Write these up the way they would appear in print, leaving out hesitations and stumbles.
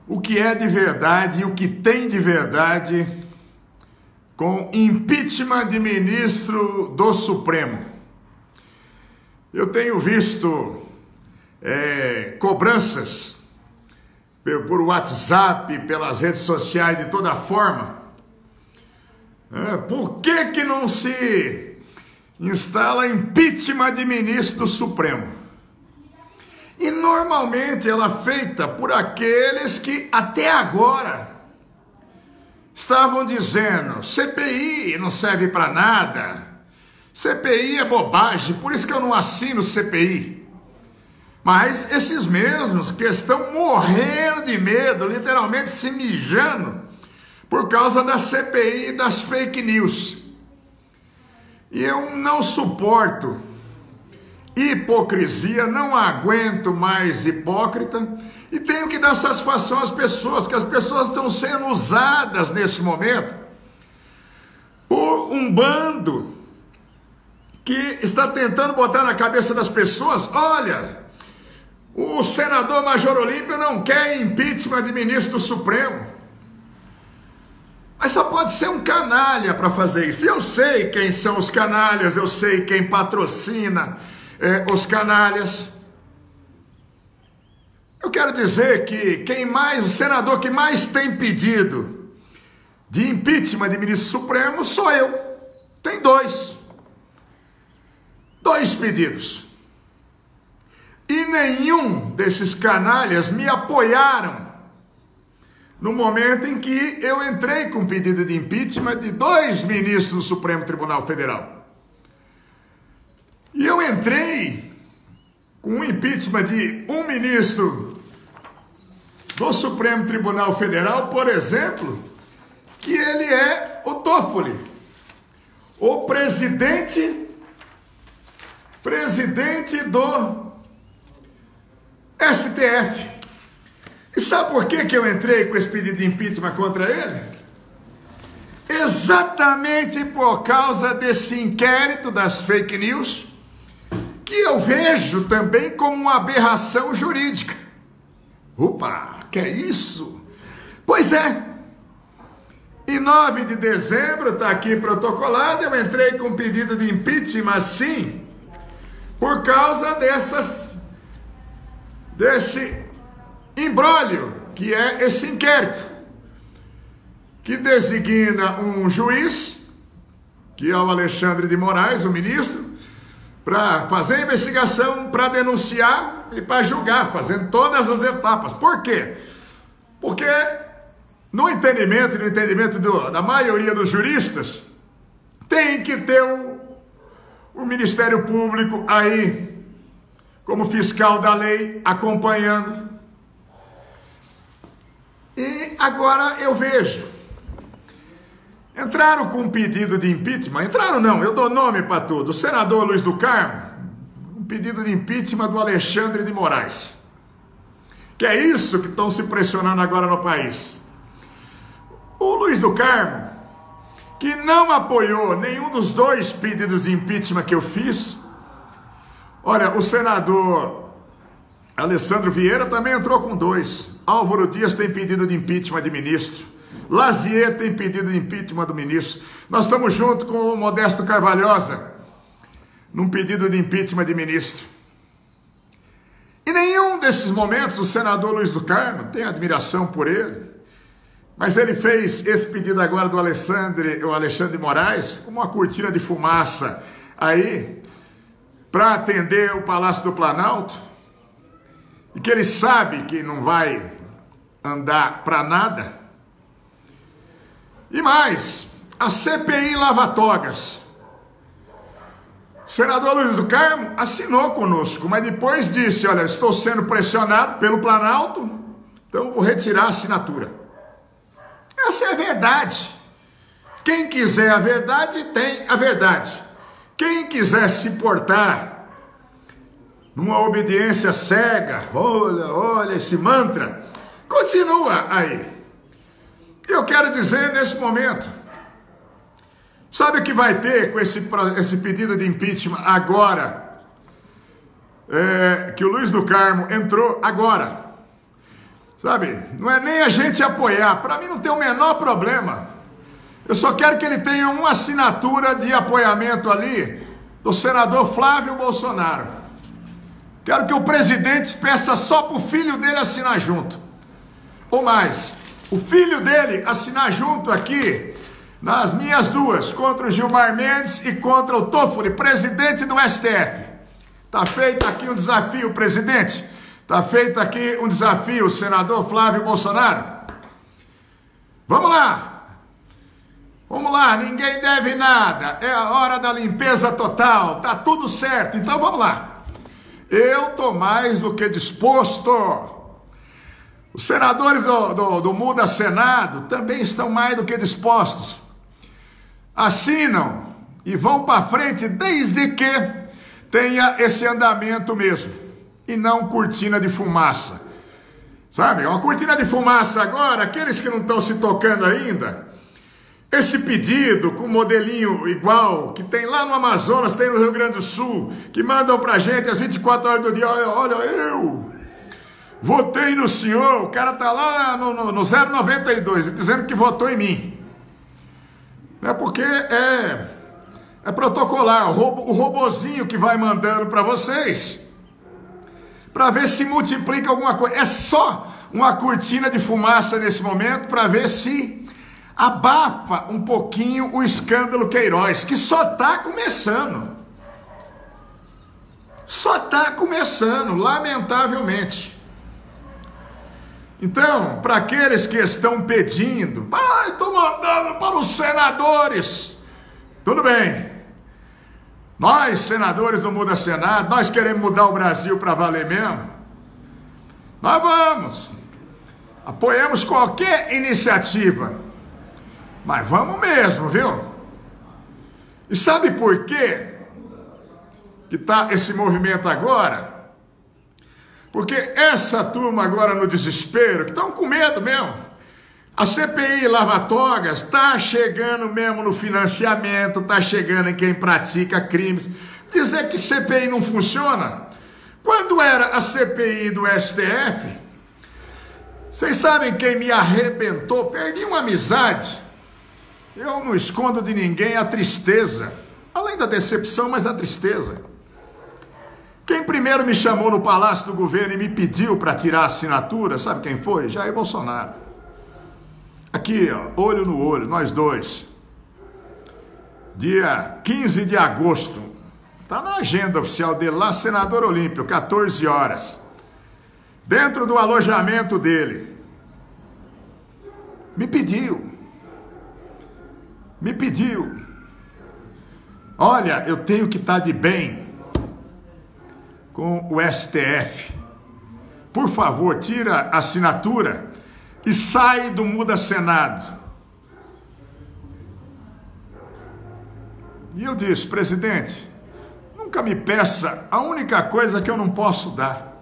o que é de verdade e o que tem de verdade com impeachment de ministro do Supremo. Eu tenho visto cobranças por WhatsApp, pelas redes sociais, de toda forma. Por que não se instala impeachment de ministro do Supremo? E normalmente ela é feita por aqueles que até agora estavam dizendo: CPI não serve para nada, CPI é bobagem, por isso que eu não assino CPI. Mas esses mesmos que estão morrendo de medo, literalmente se mijando, por causa da CPI e das fake news. E eu não suporto hipocrisia, não aguento mais hipócrita, e tenho que dar satisfação às pessoas, que as pessoas estão sendo usadas nesse momento por um bando que está tentando botar na cabeça das pessoas: olha, o senador Major Olímpio não quer impeachment de ministro do Supremo. Mas só pode ser um canalha para fazer isso. Eu sei quem são os canalhas, eu sei quem patrocina os canalhas. Eu quero dizer que o senador que mais tem pedido de impeachment de ministro supremo sou eu. Tem dois pedidos. E nenhum desses canalhas me apoiaram no momento em que eu entrei com pedido de impeachment de 2 ministros do Supremo Tribunal Federal. E eu entrei com um impeachment de um ministro do Supremo Tribunal Federal, por exemplo, que ele é o Toffoli, o presidente do STF. E sabe por que eu entrei com esse pedido de impeachment contra ele? Exatamente por causa desse inquérito das fake news, que eu vejo também como uma aberração jurídica. Opa, que é isso? Pois é. Em 9 de dezembro, está aqui protocolado, eu entrei com pedido de impeachment, sim, por causa desse imbróglio, que é esse inquérito, que designa um juiz, que é o Alexandre de Moraes, o ministro, para fazer a investigação, para denunciar e para julgar, fazendo todas as etapas. Por quê? Porque no entendimento da maioria dos juristas, tem que ter o Ministério Público aí, como fiscal da lei, acompanhando. E agora eu vejo, entraram com um pedido de impeachment, entraram não, eu dou nome para tudo, o senador Luiz do Carmo, um pedido de impeachment do Alexandre de Moraes, que é isso que estão se pressionando agora no país. O Luiz do Carmo, que não apoiou nenhum dos 2 pedidos de impeachment que eu fiz. Olha, o senador Alessandro Vieira também entrou com 2. Álvaro Dias tem pedido de impeachment de ministro. Lazier tem pedido de impeachment do ministro. Nós estamos junto com o Modesto Carvalhosa num pedido de impeachment de ministro. Em nenhum desses momentos o senador Luiz do Carmo, tem admiração por ele, mas ele fez esse pedido agora do Alexandre de Moraes como uma cortina de fumaça aí para atender o Palácio do Planalto, e que ele sabe que não vai andar para nada. E mais, a CPI lava-togas. O senador Luiz do Carmo assinou conosco, mas depois disse: olha, estou sendo pressionado pelo Planalto, então vou retirar a assinatura. Essa é a verdade. Quem quiser a verdade, tem a verdade. Quem quiser se portar numa obediência cega, olha esse mantra, continua aí. Eu quero dizer nesse momento, sabe o que vai ter com esse pedido de impeachment agora? Que o Luiz do Carmo entrou agora. Sabe? Não é nem a gente apoiar. Para mim não tem o menor problema. Eu só quero que ele tenha uma assinatura de apoiamento ali do senador Flávio Bolsonaro. Quero que o presidente peça só para o filho dele assinar junto. Ou mais, o filho dele assinar junto aqui nas minhas duas, contra o Gilmar Mendes e contra o Toffoli, presidente do STF. Tá feito aqui um desafio, presidente. Tá feito aqui um desafio, senador Flávio Bolsonaro. Vamos lá. Vamos lá, ninguém deve nada. É a hora da limpeza total. Tá tudo certo. Então vamos lá. Eu tô mais do que disposto. Os senadores do Muda Senado também estão mais do que dispostos. Assinam e vão para frente desde que tenha esse andamento mesmo. E não cortina de fumaça. Sabe, uma cortina de fumaça agora, aqueles que não estão se tocando ainda, esse pedido com modelinho igual, que tem lá no Amazonas, tem no Rio Grande do Sul, que mandam pra gente às 24 horas do dia, olha, eu votei no senhor, o cara tá lá no 092, dizendo que votou em mim. É porque é protocolar, o robozinho que vai mandando para vocês, para ver se multiplica alguma coisa. É só uma cortina de fumaça nesse momento para ver se abafa um pouquinho o escândalo Queiroz, que só está começando. Só está começando, lamentavelmente. Então, para aqueles que estão pedindo, estou mandando para os senadores. Tudo bem. Nós, senadores do Muda Senado, nós queremos mudar o Brasil para valer mesmo. Nós vamos. Apoiamos qualquer iniciativa. Mas vamos mesmo, viu? E sabe por quê que está esse movimento agora? Porque essa turma agora no desespero, que estão com medo mesmo. A CPI lava-togas está chegando mesmo no financiamento, está chegando em quem pratica crimes. Dizer que CPI não funciona? Quando era a CPI do STF, vocês sabem quem me arrebentou? Perdi uma amizade. Eu não escondo de ninguém a tristeza, além da decepção, mas a tristeza. Quem primeiro me chamou no Palácio do Governo e me pediu para tirar a assinatura, sabe quem foi? Jair Bolsonaro. Aqui, ó, olho no olho, nós dois. Dia 15 de agosto, está na agenda oficial dele lá, Senador Olímpio, 14 horas. Dentro do alojamento dele. Me pediu. Olha, eu tenho que estar de bem com o STF. Por favor, tira a assinatura e sai do Muda Senado. E eu disse, presidente, nunca me peça a única coisa que eu não posso dar.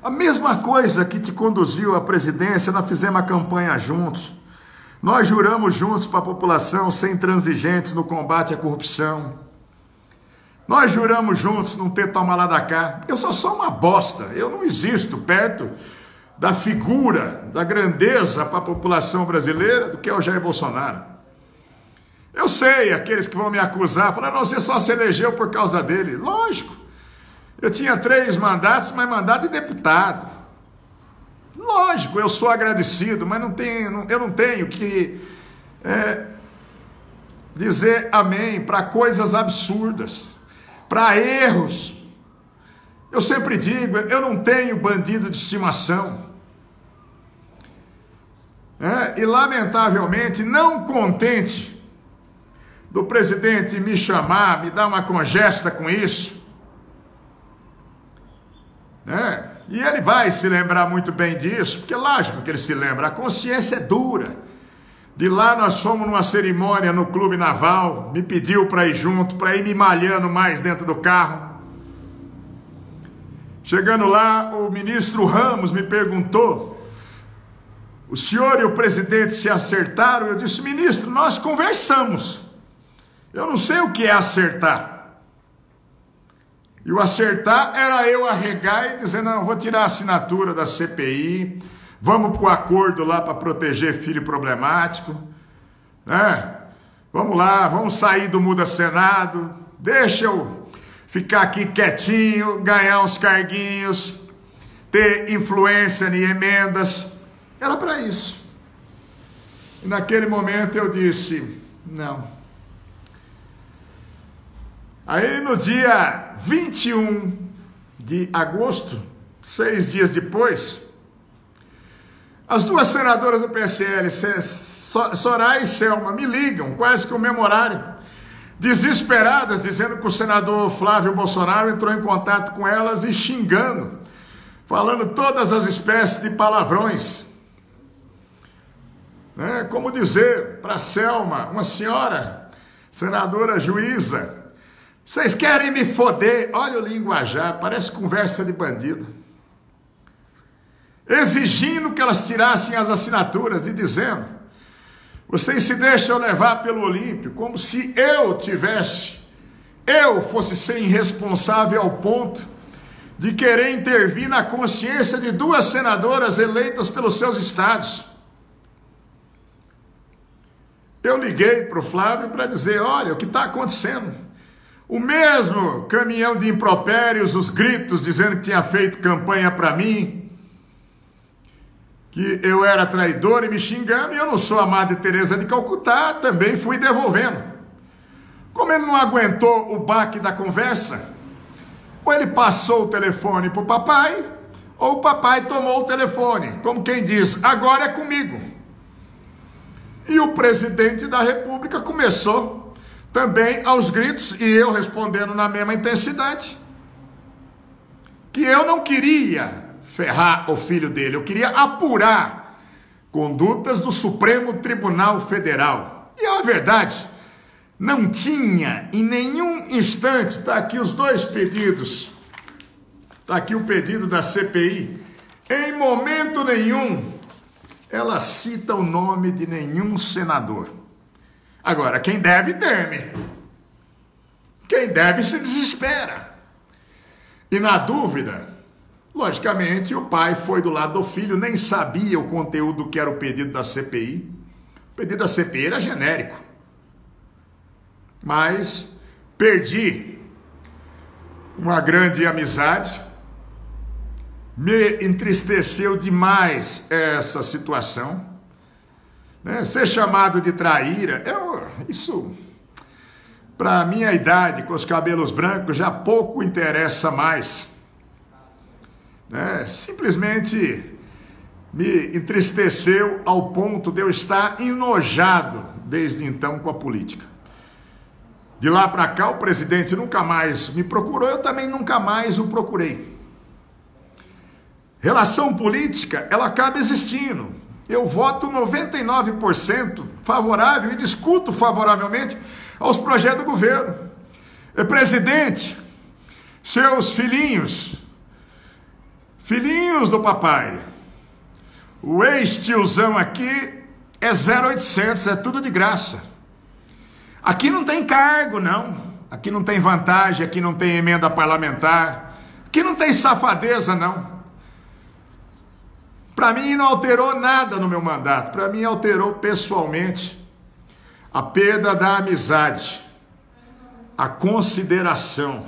A mesma coisa que te conduziu à presidência, nós fizemos a campanha juntos. Nós juramos juntos para a população ser intransigentes no combate à corrupção. Nós juramos juntos não ter toma lá da cá. Eu sou só uma bosta. Eu não existo perto da figura, da grandeza para a população brasileira do que é o Jair Bolsonaro. Eu sei, aqueles que vão me acusar, falar, não, você só se elegeu por causa dele. Lógico. Eu tinha 3 mandatos, mas mandato de deputado. Lógico, eu sou agradecido, mas eu não tenho que dizer amém para coisas absurdas, para erros. Eu sempre digo, eu não tenho bandido de estimação. E lamentavelmente, não contente do presidente me chamar, me dar uma congesta com isso, e ele vai se lembrar muito bem disso, porque lógico que ele se lembra, a consciência é dura. De lá nós fomos numa cerimônia no Clube Naval, me pediu para ir junto, para ir me malhando mais dentro do carro. Chegando lá, o ministro Ramos me perguntou, o senhor e o presidente se acertaram? Eu disse, ministro, nós conversamos. Eu não sei o que é acertar. E o acertar era eu arregar e dizer, não, vou tirar a assinatura da CPI, Vamos para o acordo lá para proteger filho problemático, né? Vamos lá, vamos sair do Muda Senado, deixa eu ficar aqui quietinho, ganhar uns carguinhos, ter influência em emendas. Era para isso. E naquele momento eu disse, não. Aí no dia 21 de agosto, 6 dias depois, as duas senadoras do PSL, Soraya e Selma, me ligam, quase que o mesmo horário, desesperadas, dizendo que o senador Flávio Bolsonaro entrou em contato com elas e xingando, falando todas as espécies de palavrões. Como dizer para Selma, uma senhora, senadora juíza, vocês querem me foder? Olha o linguajar, parece conversa de bandido. Exigindo que elas tirassem as assinaturas e dizendo, vocês se deixam levar pelo Olímpio, como se eu fosse ser irresponsável ao ponto de querer intervir na consciência de duas senadoras eleitas pelos seus estados. Eu liguei para o Flávio para dizer, olha, o que está acontecendo? O mesmo caminhão de impropérios, os gritos dizendo que tinha feito campanha para mim, que eu era traidor e me xingando, e eu não sou a Madre Teresa de Calcutá, também fui devolvendo. Como ele não aguentou o baque da conversa, ou ele passou o telefone para o papai, ou o papai tomou o telefone, como quem diz, agora é comigo. E o presidente da República começou também aos gritos, e eu respondendo na mesma intensidade, que eu não queria ferrar o filho dele, eu queria apurar condutas do Supremo Tribunal Federal. E a verdade, não tinha em nenhum instante, está aqui os dois pedidos, está aqui o pedido da CPI, em momento nenhum ela cita o nome de nenhum senador. Agora, quem deve teme, quem deve se desespera. E na dúvida, logicamente, o pai foi do lado do filho, nem sabia o conteúdo que era o pedido da CPI. O pedido da CPI era genérico. Mas perdi uma grande amizade. Me entristeceu demais essa situação. Ser chamado de traíra, isso, para a minha idade, com os cabelos brancos, já pouco interessa mais. Simplesmente me entristeceu ao ponto de eu estar enojado desde então com a política. De lá para cá, o presidente nunca mais me procurou, eu também nunca mais o procurei. Relação política, ela acaba existindo. Eu voto 99% favorável e discuto favoravelmente aos projetos do governo. Presidente, seus filhinhos do papai, o ex-tiozão aqui é 0800, é tudo de graça. Aqui não tem cargo, não. Aqui não tem vantagem, aqui não tem emenda parlamentar, aqui não tem safadeza, não. Para mim não alterou nada no meu mandato, para mim alterou pessoalmente a perda da amizade, a consideração,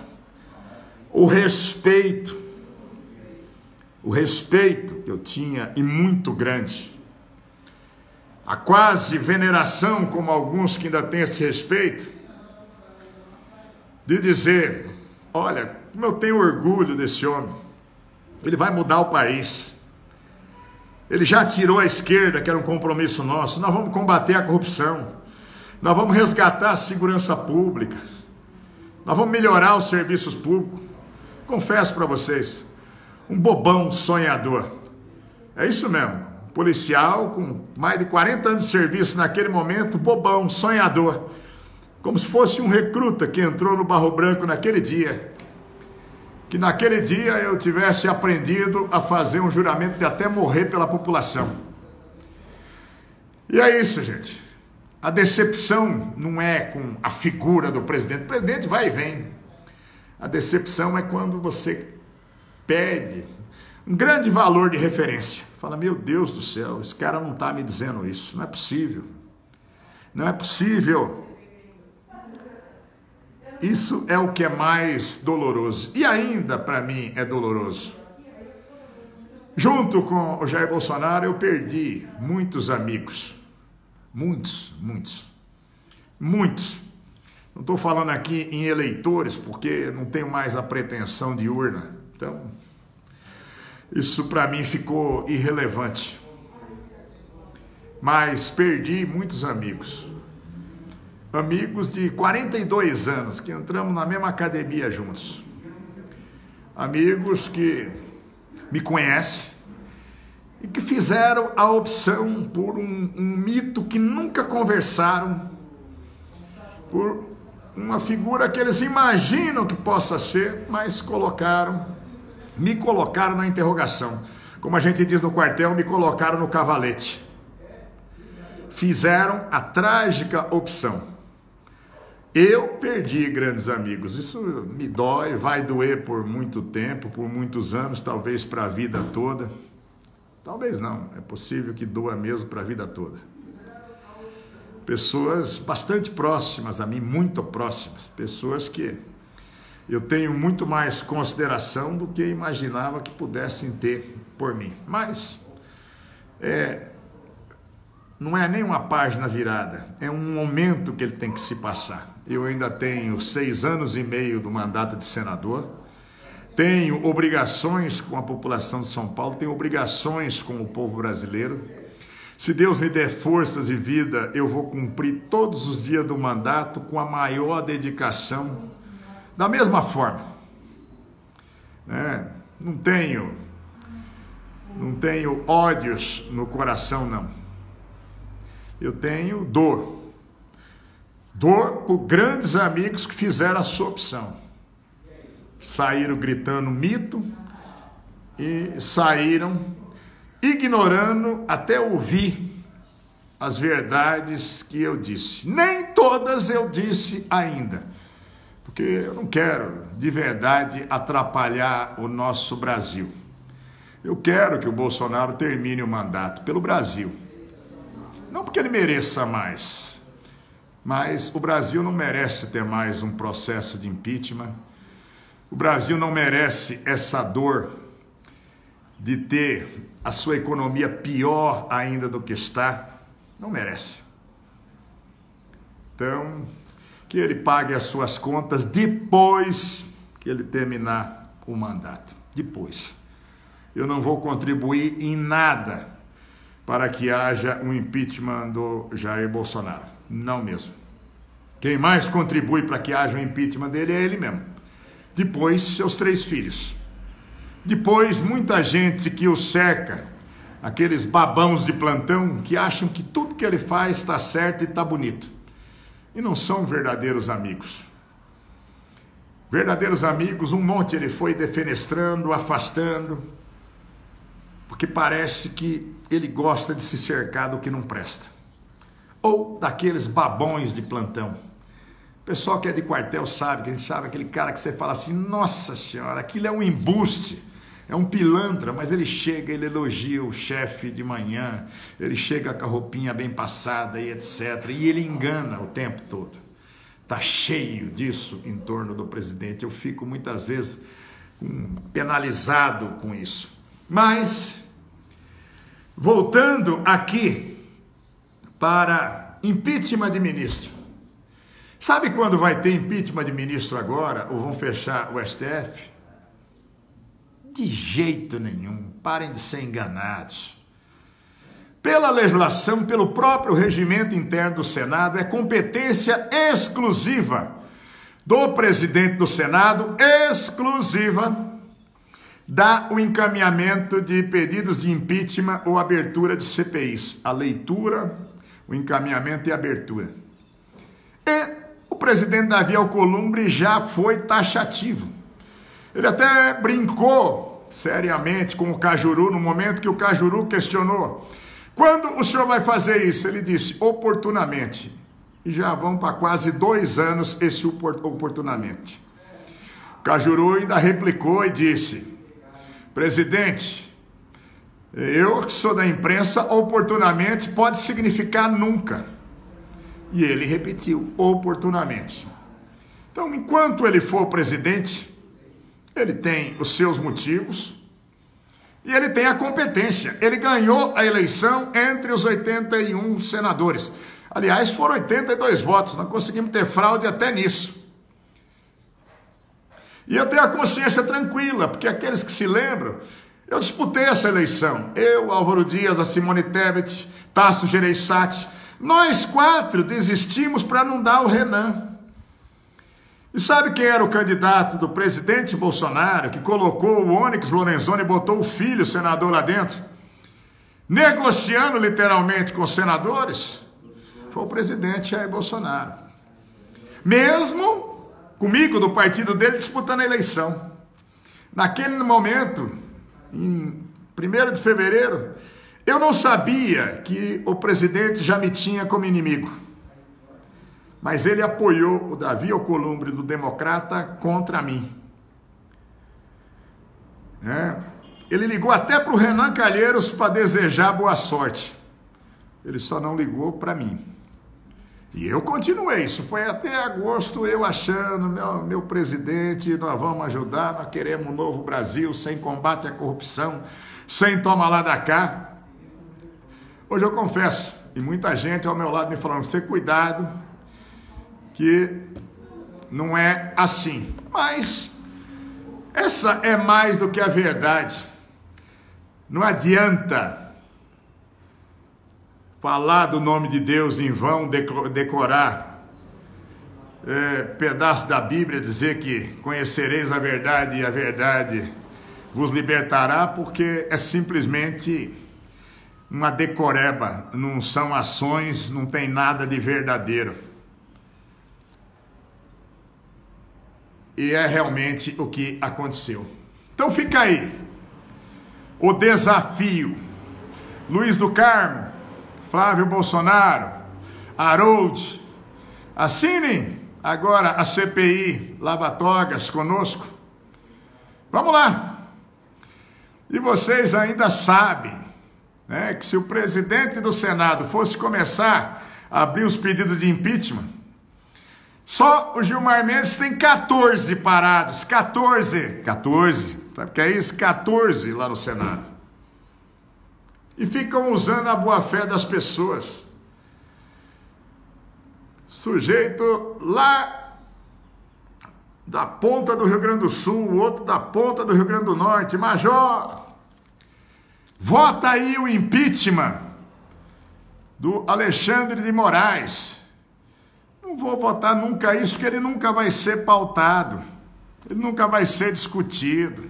o respeito que eu tinha e muito grande, a quase veneração, como alguns que ainda têm esse respeito, de dizer, olha, como eu tenho orgulho desse homem, ele vai mudar o país. Ele já tirou a esquerda, que era um compromisso nosso. Nós vamos combater a corrupção. Nós vamos resgatar a segurança pública. Nós vamos melhorar os serviços públicos. Confesso para vocês, um bobão sonhador. É isso mesmo. Policial com mais de 40 anos de serviço naquele momento, bobão, sonhador. Como se fosse um recruta que entrou no Barro Branco naquele dia. Que naquele dia eu tivesse aprendido a fazer um juramento de até morrer pela população. E é isso, gente. A decepção não é com a figura do presidente. O presidente vai e vem. A decepção é quando você perde um grande valor de referência. Fala, meu Deus do céu, esse cara não está me dizendo isso, não é possível. Não é possível. Isso é o que é mais doloroso. E ainda, para mim, é doloroso. Junto com o Jair Bolsonaro, eu perdi muitos amigos. Muitos. Não estou falando aqui em eleitores, porque não tenho mais a pretensão de urna. Então, isso para mim ficou irrelevante. Mas perdi muitos amigos. Amigos de 42 anos, que entramos na mesma academia juntos. Amigos que me conhecem e que fizeram a opção por um mito que nunca conversaram, por uma figura que eles imaginam que possa ser, mas me colocaram na interrogação. Como a gente diz no quartel, me colocaram no cavalete. Fizeram a trágica opção. Eu perdi grandes amigos, isso me dói, vai doer por muito tempo, por muitos anos, talvez para a vida toda. Talvez não, é possível que doa mesmo para a vida toda. Pessoas bastante próximas a mim, muito próximas, pessoas que eu tenho muito mais consideração do que imaginava que pudessem ter por mim. Mas não é nem uma página virada, é um momento que ele tem que se passar. Eu ainda tenho 6 anos e meio do mandato de senador, tenho obrigações com a população de São Paulo, tenho obrigações com o povo brasileiro. Se Deus me der forças e vida, eu vou cumprir todos os dias do mandato com a maior dedicação, da mesma forma. Não tenho ódios no coração, não. Eu tenho dor por grandes amigos que fizeram a sua opção. Saíram gritando mito e saíram ignorando até ouvir as verdades que eu disse. Nem todas eu disse ainda, porque eu não quero de verdade atrapalhar o nosso Brasil. Eu quero que o Bolsonaro termine o mandato pelo Brasil. Não porque ele mereça mais, mas o Brasil não merece ter mais um processo de impeachment. O Brasil não merece essa dor de ter a sua economia pior ainda do que está. Não merece. Então, que ele pague as suas contas depois que ele terminar o mandato. Depois. Eu não vou contribuir em nada para que haja um impeachment do Jair Bolsonaro. Não mesmo. Quem mais contribui para que haja um impeachment dele é ele mesmo. Depois, seus 3 filhos. Depois, muita gente que o cerca, aqueles babãos de plantão que acham que tudo que ele faz está certo e está bonito. E não são verdadeiros amigos. Verdadeiros amigos, um monte ele foi defenestrando, afastando, porque parece que ele gosta de se cercar do que não presta. Ou daqueles babões de plantão. O pessoal que é de quartel sabe, que a gente sabe, aquele cara que você fala assim, nossa senhora, aquilo é um embuste, é um pilantra, mas ele chega, ele elogia o chefe de manhã, ele chega com a roupinha bem passada e etc. E ele engana o tempo todo. Está cheio disso em torno do presidente. Eu fico muitas vezes penalizado com isso. Mas, voltando aqui para impeachment de ministro. Sabe quando vai ter impeachment de ministro agora, ou vão fechar o STF? De jeito nenhum, parem de ser enganados. Pela legislação, pelo próprio regimento interno do Senado, é competência exclusiva do presidente do Senado, exclusiva, dar o encaminhamento de pedidos de impeachment ou abertura de CPIs. A leitura, o encaminhamento e a abertura. E o presidente Davi Alcolumbre já foi taxativo. Ele até brincou seriamente com o Cajuru, no momento que o Cajuru questionou: quando o senhor vai fazer isso? Ele disse, oportunamente. E já vão para quase 2 anos esse oportunamente. O Cajuru ainda replicou e disse: presidente, Eu que sou da imprensa, oportunamente pode significar nunca. E ele repetiu, oportunamente. Então, enquanto ele for presidente, ele tem os seus motivos e ele tem a competência. Ele ganhou a eleição entre os 81 senadores. Aliás, foram 82 votos, nós conseguimos ter fraude até nisso. E eu tenho a consciência tranquila, porque aqueles que se lembram, eu disputei essa eleição. Eu, Álvaro Dias, a Simone Tebet, Tasso Gereissati, nós 4 desistimos para não dar o Renan. E sabe quem era o candidato do presidente Bolsonaro, que colocou o Onyx Lorenzoni e botou o filho, o senador, lá dentro, negociando literalmente com os senadores? Foi o presidente Jair Bolsonaro. Mesmo comigo, do partido dele, disputando a eleição. Naquele momento, em 1º de fevereiro, eu não sabia que o presidente já me tinha como inimigo. Mas ele apoiou o Davi Alcolumbre do Democrata contra mim. Ele ligou até para o Renan Calheiros para desejar boa sorte. Ele só não ligou para mim. E eu continuei, isso foi até agosto, eu achando, meu presidente, nós vamos ajudar, nós queremos um novo Brasil, sem combate à corrupção, sem toma lá da cá. Hoje eu confesso, e muita gente ao meu lado me falando, você cuidado, que não é assim. Mas essa é mais do que a verdade. Não adianta falar do nome de Deus em vão, decorar pedaço da Bíblia, dizer que conhecereis a verdade e a verdade vos libertará, porque é simplesmente uma decoreba, não são ações, não tem nada de verdadeiro. E é realmente o que aconteceu. Então fica aí o desafio. Luiz do Carmo, Flávio Bolsonaro, Harold, assinem agora a CPI Lava-Togas conosco. Vamos lá. E vocês ainda sabem, né, que se o presidente do Senado fosse começar a abrir os pedidos de impeachment, só o Gilmar Mendes tem 14 parados, 14, sabe o que é isso? 14 lá no Senado. E ficam usando a boa-fé das pessoas. Sujeito lá da ponta do Rio Grande do Sul, o outro da ponta do Rio Grande do Norte, Major, vota aí o impeachment do Alexandre de Moraes. Não vou votar nunca isso, porque ele nunca vai ser pautado, ele nunca vai ser discutido.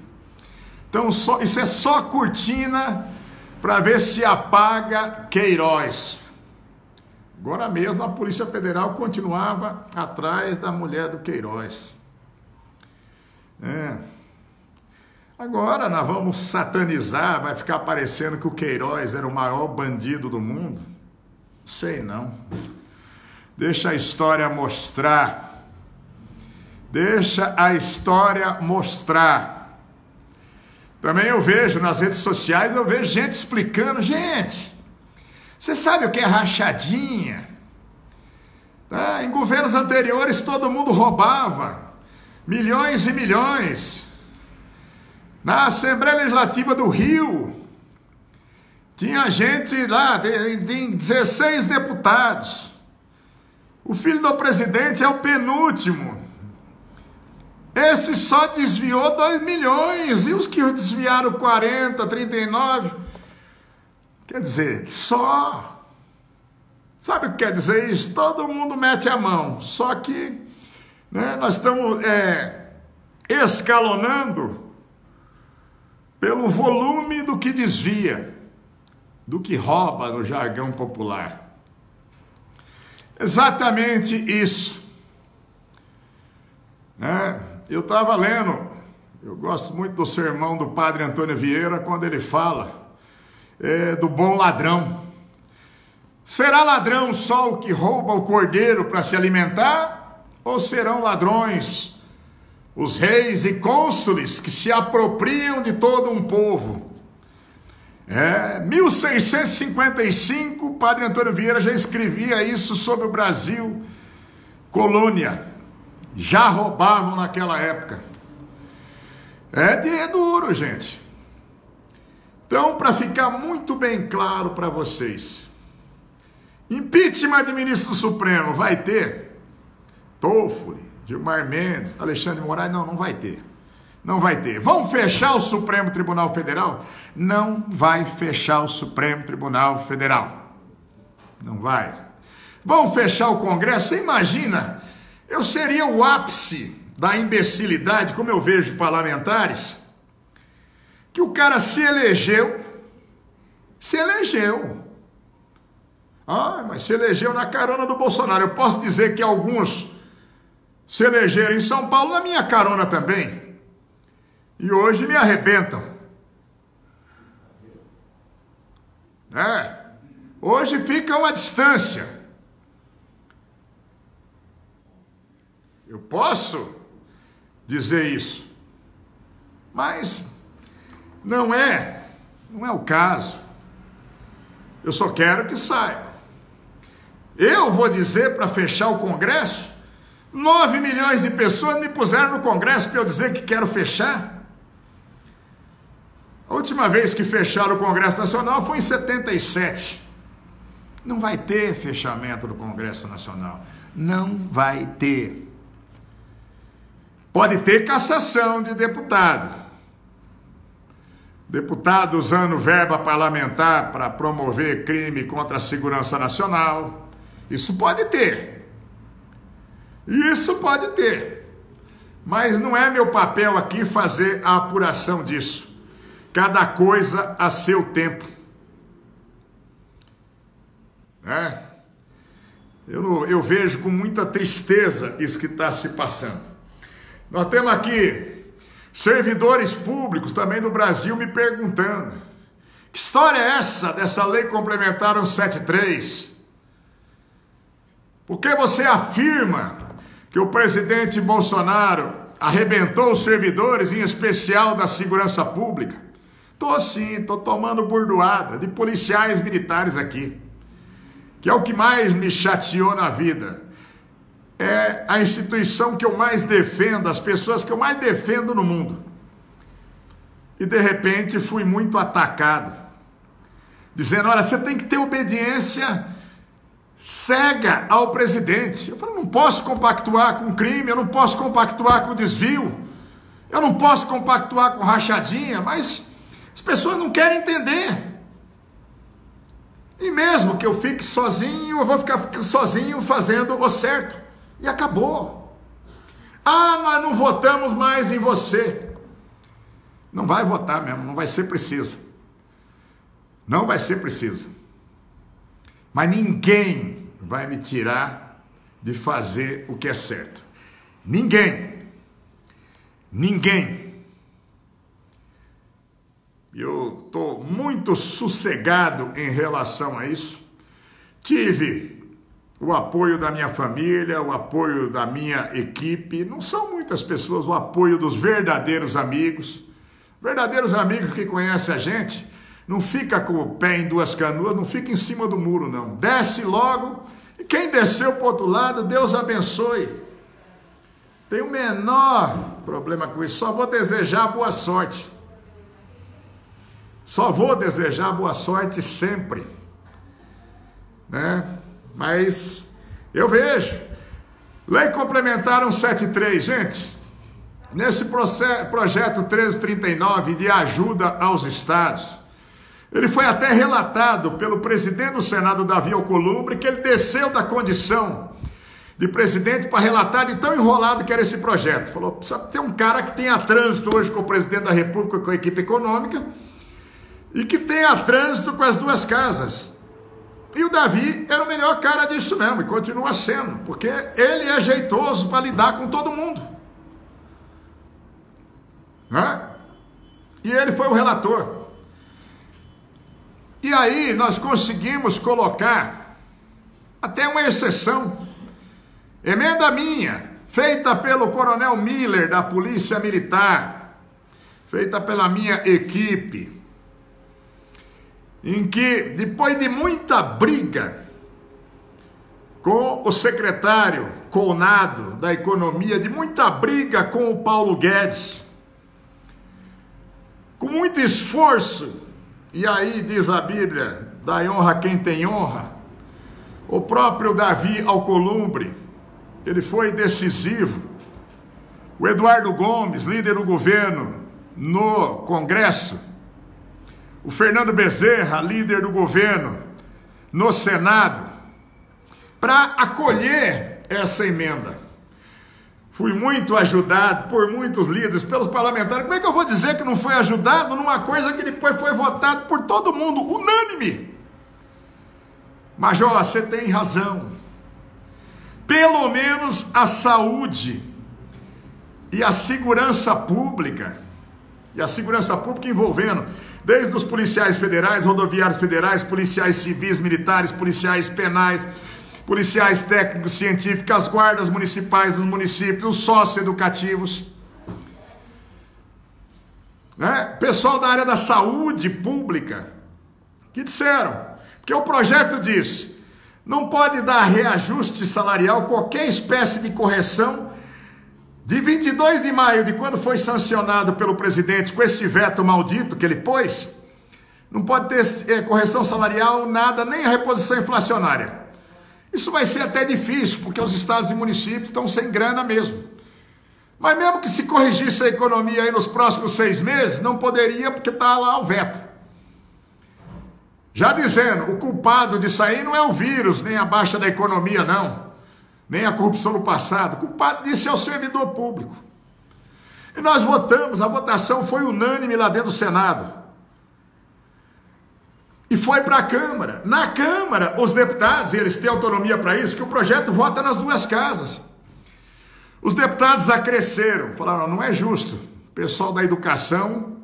Então isso é só cortina para ver se apaga Queiroz. Agora mesmo a Polícia Federal continuava atrás da mulher do Queiroz. Agora nós vamos satanizar, vai ficar parecendo que o Queiroz era o maior bandido do mundo? Sei não. Deixa a história mostrar. Deixa a história mostrar. Também eu vejo nas redes sociais, eu vejo gente explicando. Gente, você sabe o que é rachadinha? Tá? Em governos anteriores todo mundo roubava. Milhões e milhões. Na Assembleia Legislativa do Rio, tinha gente lá, tem 16 deputados. O filho do presidente é o penúltimo. Esse só desviou 2 milhões. E os que desviaram 40, 39? Quer dizer, só. Sabe o que quer dizer isso? Todo mundo mete a mão. Só que, né, nós estamos escalonando pelo volume do que desvia, do que rouba no jargão popular. Exatamente isso. Eu estava lendo, eu gosto muito do sermão do padre Antônio Vieira, quando ele fala do bom ladrão. Será ladrão só o que rouba o cordeiro para se alimentar? Ou serão ladrões os reis e cônsules que se apropriam de todo um povo? 1655, o padre Antônio Vieira já escrevia isso sobre o Brasil, colônia. Já roubavam naquela época. É duro, gente. Então, para ficar muito bem claro para vocês, impeachment de ministro do Supremo vai ter? Toffoli, Gilmar Mendes, Alexandre de Moraes? Não vai ter. Não vai ter. Vão fechar o Supremo Tribunal Federal? Não vai fechar o Supremo Tribunal Federal. Não vai. Vão fechar o Congresso? Você imagina? Eu seria o ápice da imbecilidade, como eu vejo parlamentares, que o cara se elegeu. Mas se elegeu na carona do Bolsonaro. Eu posso dizer que alguns se elegeram em São Paulo na minha carona também. E hoje me arrebentam. Hoje fica uma distância. Eu posso dizer isso. Mas não é o caso. Eu só quero que saiba. Eu vou dizer para fechar o Congresso? 9 milhões de pessoas me puseram no Congresso para eu dizer que quero fechar. A última vez que fecharam o Congresso Nacional foi em 77. Não vai ter fechamento do Congresso Nacional. Não vai ter. Pode ter cassação de deputado. Deputado usando verba parlamentar para promover crime contra a segurança nacional. Isso pode ter. Isso pode ter. Mas não é meu papel aqui fazer a apuração disso. Cada coisa a seu tempo. Eu vejo com muita tristeza isso que está se passando. Nós temos aqui servidores públicos também do Brasil me perguntando: que história é essa dessa lei complementar 173? Por que você afirma que o presidente Bolsonaro arrebentou os servidores, em especial da segurança pública? Tô tomando burdoada de policiais militares aqui, que é o que mais me chateou na vida. É a instituição que eu mais defendo, as pessoas que eu mais defendo no mundo. E de repente fui muito atacado, dizendo: olha, você tem que ter obediência cega ao presidente. Eu falei: não posso compactuar com crime, eu não posso compactuar com desvio, eu não posso compactuar com rachadinha, mas as pessoas não querem entender. E mesmo que eu fique sozinho, eu vou ficar sozinho fazendo o certo. E acabou. Mas não votamos mais em você. Não vai votar mesmo, não vai ser preciso. Não vai ser preciso. Mas ninguém vai me tirar de fazer o que é certo. Ninguém. Eu estou muito sossegado em relação a isso. Tive o apoio da minha família, o apoio da minha equipe. Não são muitas pessoas, o apoio dos verdadeiros amigos. Verdadeiros amigos que conhecem a gente. Não fica com o pé em duas canoas, não fica em cima do muro, não. Desce logo. E quem desceu para o outro lado, Deus abençoe. Tem o menor problema com isso. Só vou desejar boa sorte. Só vou desejar boa sorte sempre. Mas eu vejo. Lei Complementar 173, gente. Nesse projeto 1339 de ajuda aos estados, ele foi até relatado pelo presidente do Senado, Davi Alcolumbre, que ele desceu da condição de presidente para relatar de tão enrolado que era esse projeto. Falou: precisa ter um cara que tenha trânsito hoje com o presidente da República, com a equipe econômica, e que tenha trânsito com as duas casas. E o Davi era o melhor cara disso mesmo, e continua sendo, porque ele é jeitoso para lidar com todo mundo. E ele foi o relator. E aí nós conseguimos colocar até uma exceção. Emenda minha, feita pelo Coronel Miller da Polícia Militar, feita pela minha equipe, em que, depois de muita briga com o secretário Conado da Economia, de muita briga com o Paulo Guedes, com muito esforço, e aí diz a Bíblia, dai honra a quem tem honra, o próprio Davi Alcolumbre, ele foi decisivo, o Eduardo Gomes, líder do governo no Congresso, o Fernando Bezerra, líder do governo no Senado, para acolher essa emenda. Fui muito ajudado por muitos líderes, pelos parlamentares. Como é que eu vou dizer que não foi ajudado numa coisa que depois foi votado por todo mundo, unânime? Major, você tem razão. Pelo menos a saúde e a segurança pública envolvendo desde os policiais federais, rodoviários federais, policiais civis, militares, policiais penais, policiais técnicos, científicos, as guardas municipais dos municípios, os socioeducativos, né? Pessoal da área da saúde pública, que disseram, porque o projeto diz, não pode dar reajuste salarial, qualquer espécie de correção, de 22 de maio, de quando foi sancionado pelo presidente, com esse veto maldito que ele pôs, não pode ter correção salarial, nada, nem a reposição inflacionária. Isso vai ser até difícil, porque os estados e municípios estão sem grana mesmo. Mas mesmo que se corrigisse a economia aí nos próximos 6 meses, não poderia, porque está lá o veto. Já dizendo, o culpado disso aí não é o vírus, nem a baixa da economia, não. Nem a corrupção no passado. O culpado disso é o servidor público. E nós votamos, a votação foi unânime lá dentro do Senado. E foi para a Câmara. Na Câmara, os deputados, eles têm autonomia para isso, que o projeto vota nas 2 casas. Os deputados acresceram, falaram, não é justo. O pessoal da educação,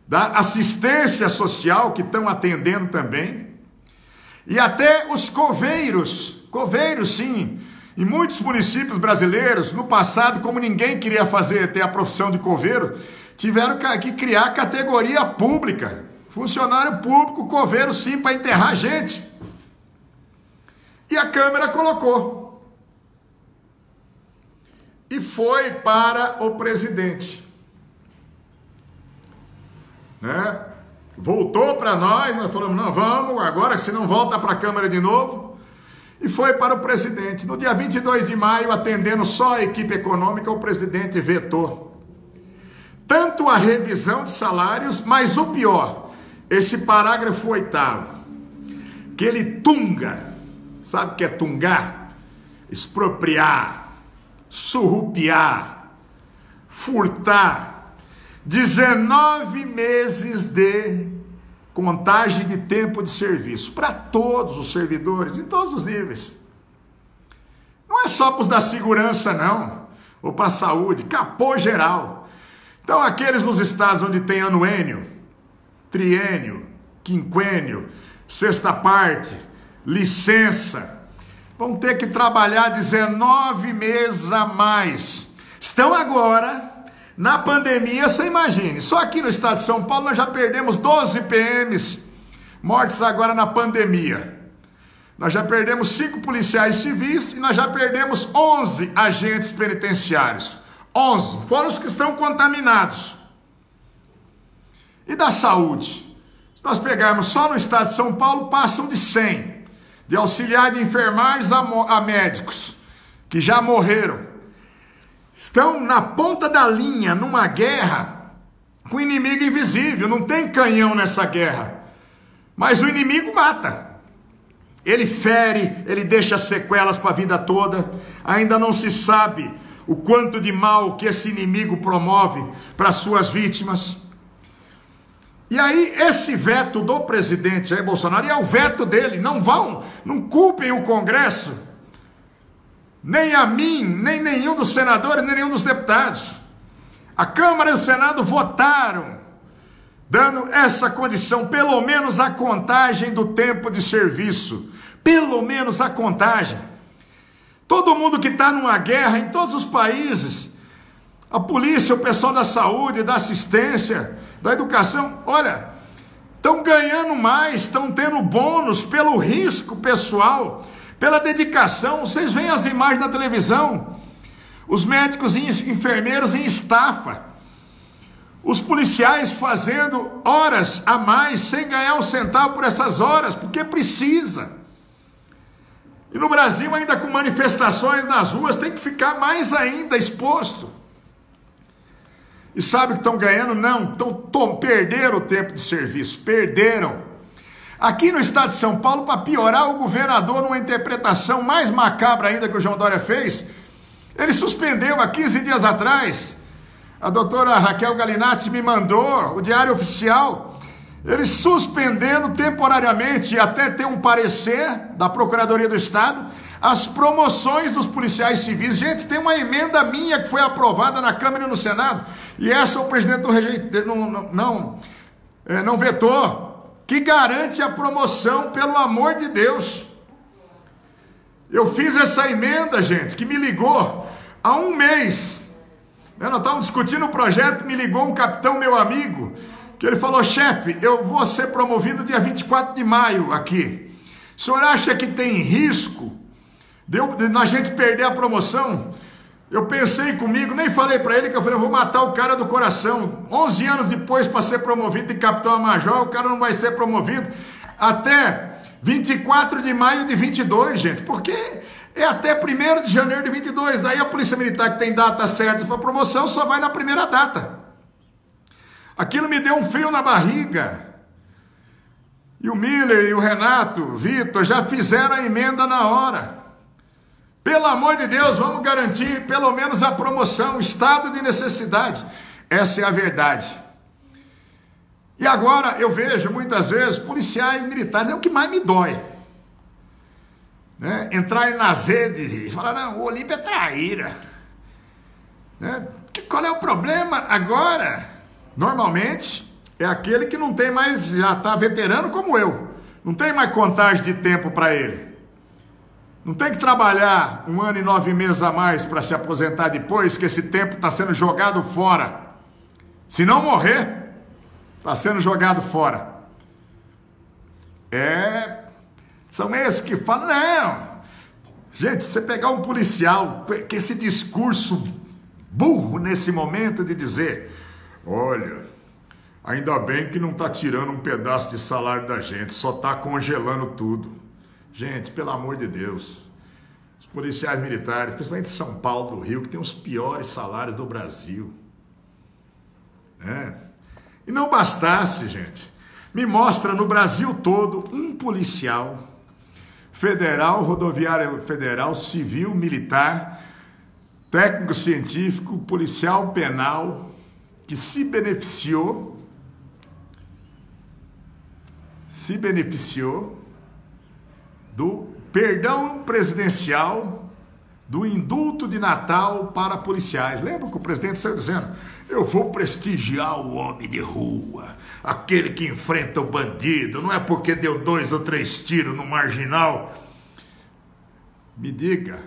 da assistência social, que estão atendendo também, e até os coveiros, sim, em muitos municípios brasileiros, no passado, como ninguém queria ter a profissão de coveiro, tiveram que criar categoria pública. Funcionário público, coveiro sim, para enterrar gente. E a Câmara colocou. E foi para o presidente. Né? Voltou para nós falamos, não, vamos, agora se não volta para a Câmara de novo. E foi para o presidente. No dia 22 de maio, atendendo só a equipe econômica, o presidente vetou. Tanto a revisão de salários, mas o pior, esse parágrafo 8º, que ele tunga, sabe o que é tungar? Expropriar, surrupiar, furtar, 19 meses de contagem de tempo de serviço, para todos os servidores, em todos os níveis. Não é só para os da segurança não, ou para a saúde, capô geral. Então aqueles nos estados onde tem anuênio, triênio, quinquênio, sexta parte, licença, vão ter que trabalhar 19 meses a mais. Estão agora, na pandemia, você imagine, só aqui no estado de São Paulo nós já perdemos 12 PMs mortos agora na pandemia. Nós já perdemos 5 policiais civis e nós já perdemos 11 agentes penitenciários. 11, fora os que estão contaminados. E da saúde? Se nós pegarmos só no estado de São Paulo, passam de 100. De auxiliar de enfermagem a médicos, que já morreram. Estão na ponta da linha, numa guerra, com o inimigo invisível. Não tem canhão nessa guerra. Mas o inimigo mata. Ele fere, ele deixa sequelas para a vida toda. Ainda não se sabe o quanto de mal que esse inimigo promove para suas vítimas. E aí esse veto do presidente Jair Bolsonaro, e é o veto dele, não culpem o Congresso, nem a mim, nem nenhum dos senadores, nem nenhum dos deputados. A Câmara e o Senado votaram, dando essa condição, pelo menos a contagem do tempo de serviço, pelo menos a contagem. Todo mundo que está numa guerra, em todos os países, a polícia, o pessoal da saúde, da assistência, da educação, olha, estão ganhando mais, estão tendo bônus pelo risco pessoal, pela dedicação. Vocês veem as imagens na televisão, os médicos e enfermeiros em estafa, os policiais fazendo horas a mais, sem ganhar um centavo por essas horas, porque precisa. E no Brasil, ainda com manifestações nas ruas, tem que ficar mais ainda exposto. E sabe o que estão ganhando? Não, perderam o tempo de serviço, perderam. Aqui no estado de São Paulo, para piorar, o governador, numa interpretação mais macabra ainda que o João Dória fez, ele suspendeu há 15 dias atrás, a doutora Raquel Galinatti me mandou, o Diário Oficial, ele suspendendo temporariamente, até ter um parecer da Procuradoria do Estado, as promoções dos policiais civis. Gente, tem uma emenda minha que foi aprovada na Câmara e no Senado, e essa o presidente não vetou, que garante a promoção, pelo amor de Deus. Eu fiz essa emenda, gente, que me ligou há um mês. Nós estávamos discutindo o projeto, me ligou um capitão, meu amigo, que ele falou: chefe, eu vou ser promovido dia 24 de maio aqui. O senhor acha que tem risco de a gente perder a promoção? Eu pensei comigo, nem falei para ele, que eu falei: eu vou matar o cara do coração. 11 anos depois, para ser promovido de capitão a major, o cara não vai ser promovido até 24 de maio de 22, gente, porque é até 1º de janeiro de 22, daí a Polícia Militar, que tem datas certas para promoção, só vai na primeira data. Aquilo me deu um frio na barriga. E o Miller e o Renato, o Vitor, já fizeram a emenda na hora. Pelo amor de Deus, vamos garantir pelo menos a promoção, estado de necessidade. Essa é a verdade. E agora eu vejo muitas vezes policiais militares, é o que mais me dói, né? Entrarem nas redes e falar: não, o Olímpio é traíra, né? Qual é o problema agora? Normalmente é aquele que não tem mais, já está veterano como eu, não tem mais contagem de tempo para ele. Não tem que trabalhar 1 ano e 9 meses a mais para se aposentar depois, que esse tempo está sendo jogado fora. Se não morrer, está sendo jogado fora. São esses que falam: não. Gente, você pegar um policial com esse discurso burro nesse momento de dizer: olha, ainda bem que não está tirando um pedaço de salário da gente, só está congelando tudo. Gente, pelo amor de Deus, os policiais militares, principalmente de São Paulo, do Rio, que tem os piores salários do Brasil, né? E não bastasse, gente, me mostra no Brasil todo um policial federal, rodoviário federal, civil, militar, técnico científico, policial penal, que se beneficiou do perdão presidencial, do indulto de Natal para policiais. Lembra que o presidente saiu dizendo: eu vou prestigiar o homem de rua, aquele que enfrenta o bandido, não é porque deu 2 ou 3 tiros no marginal. Me diga,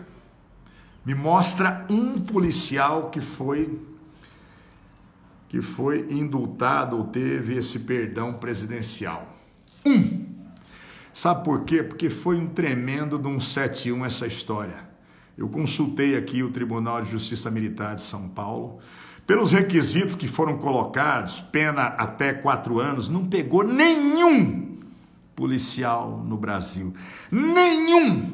me mostra um policial que foi indultado ou teve esse perdão presidencial. Sabe por quê? Porque foi um tremendo de um 7-1 essa história. Eu consultei aqui o Tribunal de Justiça Militar de São Paulo. Pelos requisitos que foram colocados, pena até 4 anos, não pegou nenhum policial no Brasil. Nenhum!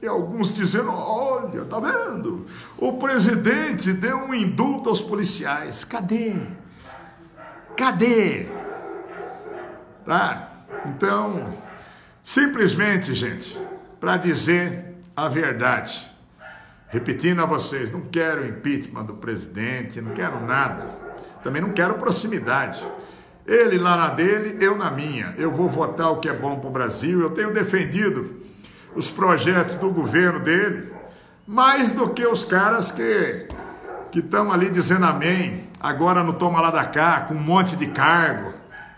E alguns dizendo: olha, tá vendo? O presidente deu um indulto aos policiais. Cadê? Cadê? Tá? Então, simplesmente, gente, para dizer a verdade, repetindo a vocês, não quero impeachment do presidente, não quero nada, também não quero proximidade. Ele lá na dele, eu na minha. Eu vou votar o que é bom para o Brasil. Eu tenho defendido os projetos do governo dele, mais do que os caras que estão ali dizendo amém, agora no toma lá da cá, com um monte de cargo.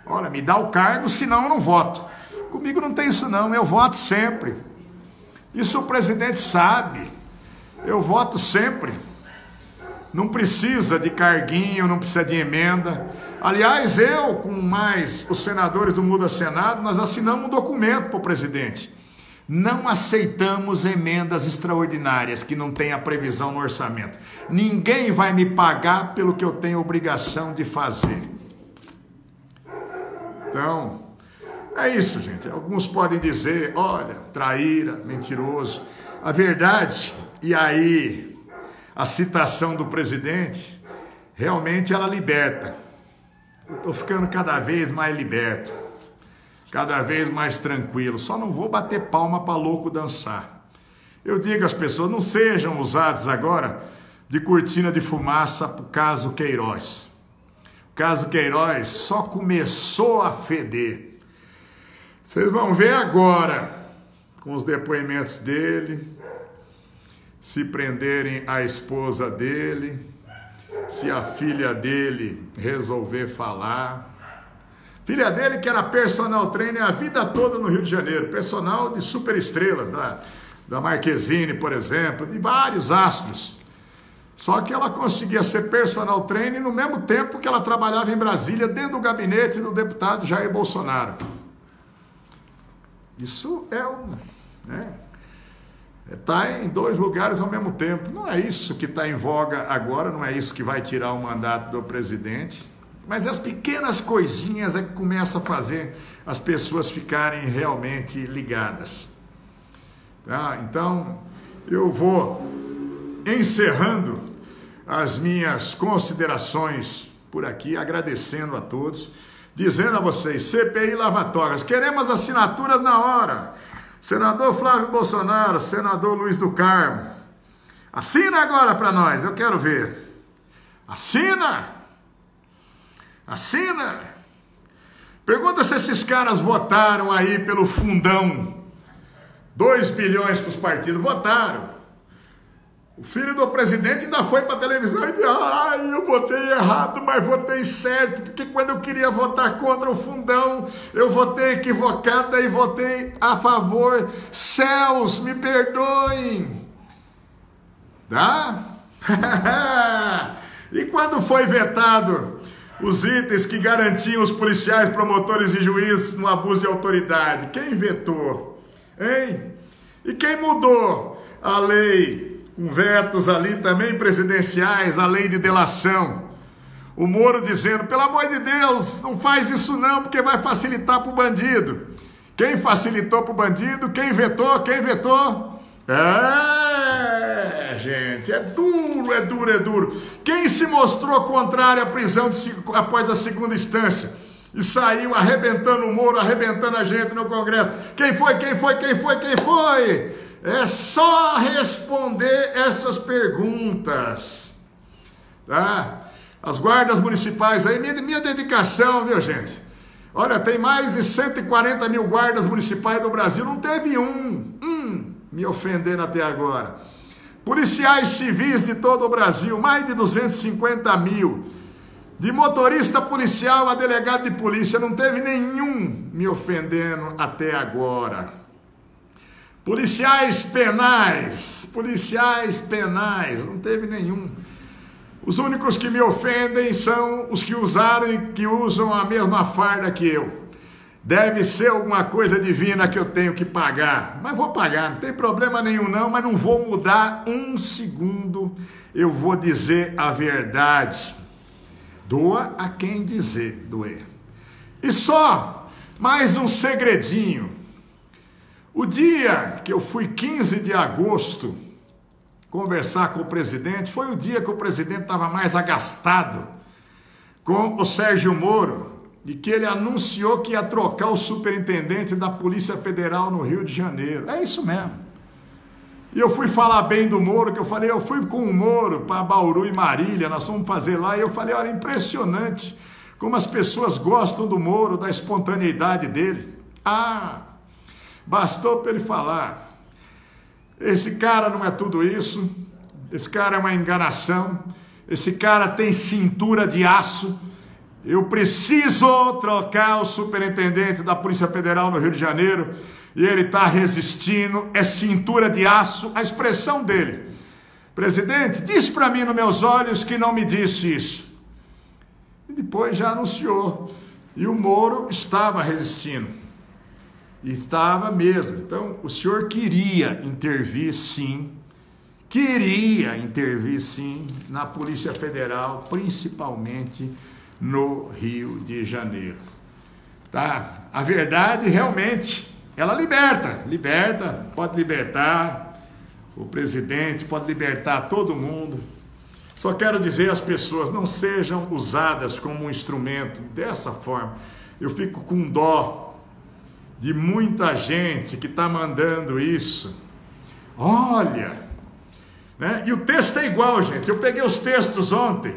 Olha, me dá o cargo, senão eu não voto. Comigo não tem isso não, eu voto sempre. Isso o presidente sabe. Eu voto sempre. não precisa de carguinho, não precisa de emenda. Aliás, eu, com mais os senadores do Muda Senado, nós assinamos um documento para o presidente. Não aceitamos emendas extraordinárias que não tenha previsão no orçamento. Ninguém vai me pagar pelo que eu tenho obrigação de fazer. Então, é isso, gente. Alguns podem dizer, olha, traíra, mentiroso. A verdade, e aí a citação do presidente, realmente ela liberta. Eu estou ficando cada vez mais liberto, cada vez mais tranquilo. Só não vou bater palma para louco dançar. Eu digo às pessoas, não sejam usados agora de cortina de fumaça para o caso Queiroz. O caso Queiroz só começou a feder. Vocês vão ver agora, com os depoimentos dele, se prenderem a esposa dele, se a filha dele resolver falar. Filha dele que era personal trainer a vida toda no Rio de Janeiro, personal de superestrelas, da Marquezine, por exemplo, de vários astros. Só que ela conseguia ser personal trainer no mesmo tempo que ela trabalhava em Brasília, dentro do gabinete do deputado Jair Bolsonaro. Isso tá em dois lugares ao mesmo tempo. Não é isso que está em voga agora, não é isso que vai tirar o mandato do presidente. Mas as pequenas coisinhas é que começam a fazer as pessoas ficarem realmente ligadas. Tá? Então, eu vou encerrando as minhas considerações por aqui, agradecendo a todos, dizendo a vocês, CPI lavatórias, queremos assinaturas na hora. Senador Flávio Bolsonaro, senador Luiz do Carmo, assina agora para nós, eu quero ver. Assina! Assina! Pergunta se esses caras votaram aí pelo fundão. 2 bilhões para os partidos. Votaram. O filho do presidente ainda foi para a televisão e disse, ai, eu votei errado, mas votei certo, porque quando eu queria votar contra o fundão, eu votei equivocada e votei a favor. Céus, me perdoem. Tá? E quando foi vetado os itens que garantiam os policiais, promotores e juízes no abuso de autoridade? Quem vetou? Hein? E quem mudou a lei, com vetos ali também presidenciais, a lei de delação? O Moro dizendo, pelo amor de Deus, não faz isso não, porque vai facilitar para o bandido. Quem facilitou para o bandido? Quem vetou? Quem vetou? Gente, é duro, é duro, é duro. Quem se mostrou contrário à prisão após a segunda instância e saiu arrebentando o Moro, arrebentando a gente no Congresso? Quem foi? Quem foi? Quem foi? Quem foi? É só responder essas perguntas, tá? As guardas municipais aí, minha dedicação, viu, gente? Olha, tem mais de 140 mil guardas municipais do Brasil, não teve me ofendendo até agora. Policiais civis de todo o Brasil, mais de 250 mil. De motorista policial a delegado de polícia, não teve nenhum me ofendendo até agora. Policiais penais, não teve nenhum. Os únicos que me ofendem são os que usaram e que usam a mesma farda que eu. Deve ser alguma coisa divina que eu tenho que pagar. Mas vou pagar, não tem problema nenhum não, mas não vou mudar um segundo. Eu vou dizer a verdade. Doa a quem dizer, doer. E só mais um segredinho. O dia que eu fui 15 de agosto conversar com o presidente, foi o dia que o presidente estava mais agastado com o Sérgio Moro, e que ele anunciou que ia trocar o superintendente da Polícia Federal no Rio de Janeiro. É isso mesmo. E eu fui falar bem do Moro, que eu falei, eu fui com o Moro para Bauru e Marília, nós fomos fazer lá, e eu falei, olha, impressionante como as pessoas gostam do Moro, da espontaneidade dele. Bastou para ele falar, esse cara não é tudo isso, esse cara é uma enganação, esse cara tem cintura de aço, eu preciso trocar o superintendente da Polícia Federal no Rio de Janeiro, e ele está resistindo, é cintura de aço, a expressão dele. Presidente, disse para mim nos meus olhos que não me disse isso. E depois já anunciou. E o Moro estava resistindo. E estava mesmo. Então, o senhor queria intervir, sim. Queria intervir, sim, na Polícia Federal, principalmente no Rio de Janeiro. Tá? A verdade, realmente, ela liberta, pode libertar. O presidente pode libertar todo mundo. Só quero dizer às pessoas, não sejam usadas como um instrumento dessa forma. Eu fico com dó de muita gente que está mandando isso. Olha, né? E o texto é igual, gente. Eu peguei os textos ontem.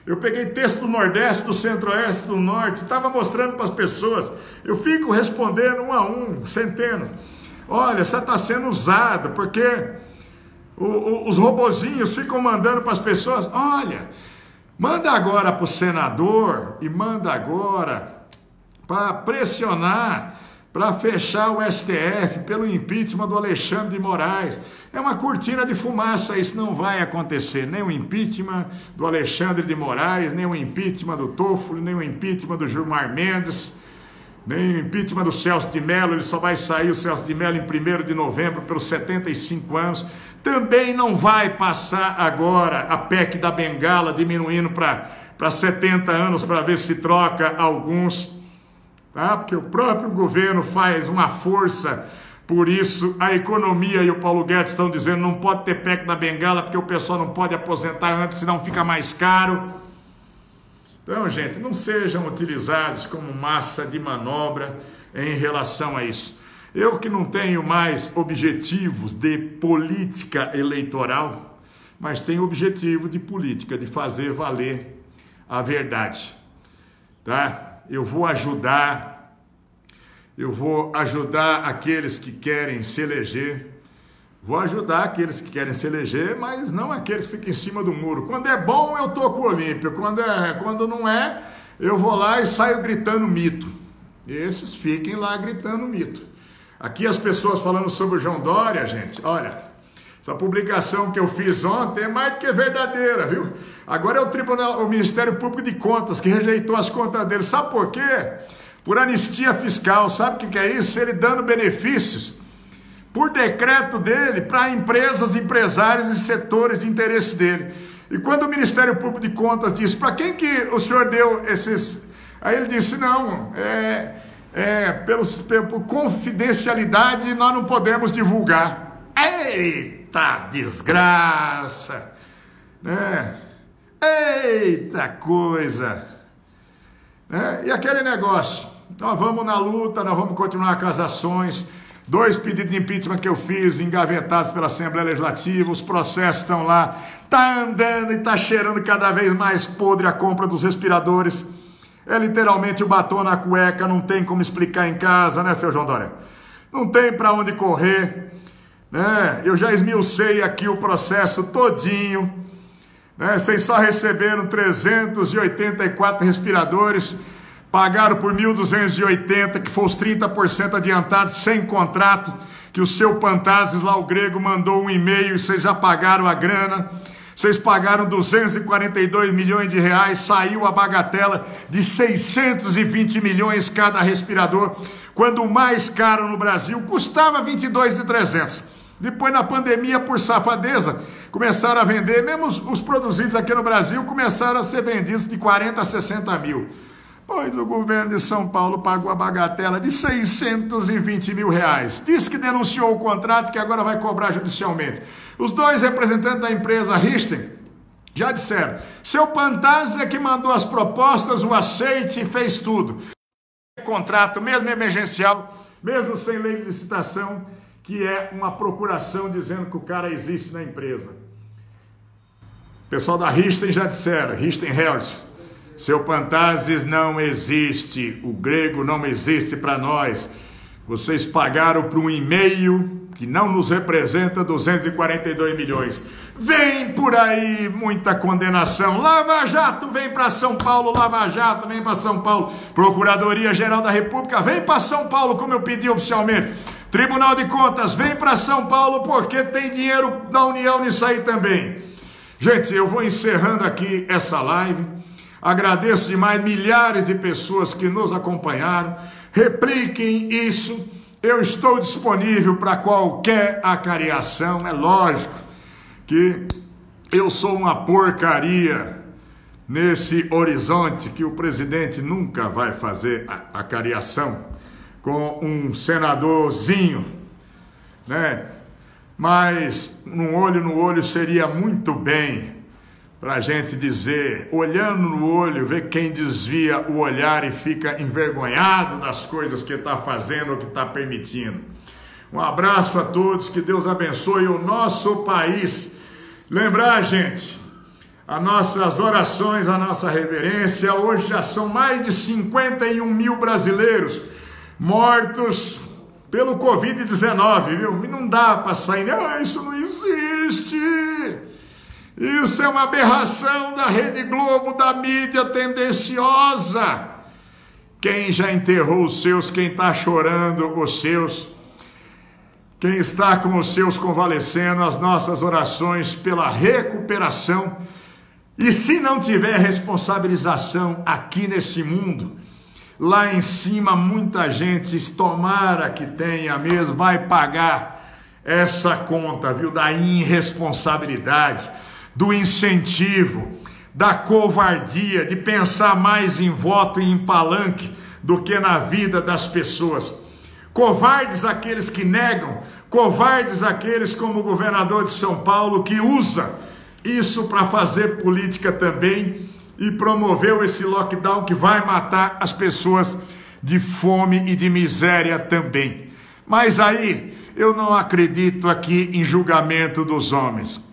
Eu peguei texto do Nordeste, do Centro-Oeste, do Norte. Estava mostrando para as pessoas. Eu fico respondendo um a um, centenas. Olha, você está sendo usado, porque os robozinhos ficam mandando para as pessoas, olha, manda agora para o senador e manda agora para pressionar, para fechar o STF pelo impeachment do Alexandre de Moraes. É uma cortina de fumaça, isso não vai acontecer, nem o impeachment do Alexandre de Moraes, nem o impeachment do Toffoli, nem o impeachment do Gilmar Mendes, nem o impeachment do Celso de Mello. Ele só vai sair, o Celso de Mello, em 1º de novembro, pelos 75 anos. Também não vai passar agora a PEC da Bengala, diminuindo para 70 anos, para ver se troca alguns, tá? Porque o próprio governo faz uma força por isso. A economia e o Paulo Guedes estão dizendo não pode ter PEC da Bengala, porque o pessoal não pode aposentar antes, senão fica mais caro. Então, gente, não sejam utilizados como massa de manobra em relação a isso. Eu que não tenho mais objetivos de política eleitoral, mas tenho objetivo de política, de fazer valer a verdade, tá? Eu vou ajudar aqueles que querem se eleger, mas não aqueles que ficam em cima do muro. Quando é bom, eu tô com o Olímpio, quando não é, eu vou lá e saio gritando mito. Esses fiquem lá gritando mito. Aqui as pessoas falando sobre o João Dória, gente, olha, essa publicação que eu fiz ontem é mais do que verdadeira, viu? Agora é o Ministério Público de Contas que rejeitou as contas dele. Sabe por quê? Por anistia fiscal. Sabe o que é isso? Ele dando benefícios por decreto dele para empresas, empresários e setores de interesse dele. E quando o Ministério Público de Contas disse, para quem que o senhor deu esses... Aí ele disse, não, por confidencialidade nós não podemos divulgar. Eita desgraça, né? Eita coisa, né? E aquele negócio, nós vamos na luta, nós vamos continuar com as ações. 2 pedidos de impeachment que eu fiz, engavetados pela Assembleia Legislativa, os processos estão lá, tá andando e tá cheirando cada vez mais podre a compra dos respiradores. É literalmente o batom na cueca, não tem como explicar em casa, né, seu João Dória? Não tem para onde correr, né? Eu já esmiucei aqui o processo todinho, né? Vocês só receberam 384 respiradores, pagaram por 1.280, que foi os 30% adiantados, sem contrato, que o seu Pantazes lá, o grego, mandou um e-mail e vocês já pagaram a grana. Vocês pagaram 242 milhões de reais, saiu a bagatela de 620 milhões cada respirador, quando o mais caro no Brasil custava 22.300. Depois, na pandemia, por safadeza, começaram a vender, mesmo os produzidos aqui no Brasil, começaram a ser vendidos de 40 a 60 mil. Pois o governo de São Paulo pagou a bagatela de 620 mil reais. Disse que denunciou o contrato, que agora vai cobrar judicialmente. Os 2 representantes da empresa Richten já disseram, seu Pantazes é que mandou as propostas, o aceite e fez tudo. Contrato, mesmo emergencial, mesmo sem lei de licitação, que é uma procuração dizendo que o cara existe na empresa. O pessoal da Richten já disseram, Richten Hells, seu Pantazes não existe, o grego não existe para nós. Vocês pagaram por um e-mail que não nos representa 242 milhões. Vem por aí muita condenação. Lava Jato vem para São Paulo, Lava Jato vem para São Paulo. Procuradoria-Geral da República vem para São Paulo, como eu pedi oficialmente. Tribunal de Contas, vem para São Paulo porque tem dinheiro da União nisso aí também. Gente, eu vou encerrando aqui essa live. Agradeço demais milhares de pessoas que nos acompanharam. Repliquem isso. Eu estou disponível para qualquer acariação. É lógico que eu sou uma porcaria nesse horizonte que o presidente nunca vai fazer a acariação com um senadorzinho, né? Mas um olho no olho seria muito bem para a gente dizer, olhando no olho, ver quem desvia o olhar e fica envergonhado das coisas que está fazendo ou que está permitindo. Um abraço a todos, que Deus abençoe o nosso país. Lembrar, gente, as nossas orações, a nossa reverência. Hoje já são mais de 51 mil brasileiros mortos pelo Covid-19, viu? E não dá para sair, isso não existe. Isso é uma aberração da Rede Globo, da mídia tendenciosa. Quem já enterrou os seus, quem está chorando os seus, quem está com os seus convalescendo, as nossas orações pela recuperação. E se não tiver responsabilização aqui nesse mundo, lá em cima muita gente, tomara que tenha mesmo, vai pagar essa conta, viu, da irresponsabilidade, do incentivo, da covardia, de pensar mais em voto e em palanque do que na vida das pessoas. Covardes aqueles que negam, covardes aqueles como o governador de São Paulo, que usa isso para fazer política também e promoveu esse lockdown que vai matar as pessoas de fome e de miséria também. Mas aí eu não acredito aqui em julgamento dos homens.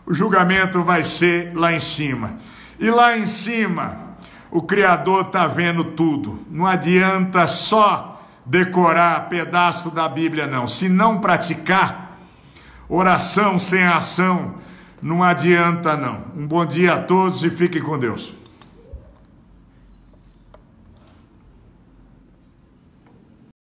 O julgamento vai ser lá em cima. E lá em cima o Criador está vendo tudo. Não adianta só decorar pedaço da Bíblia, não. Se não praticar, oração sem ação, não adianta não. Um bom dia a todos e fiquem com Deus.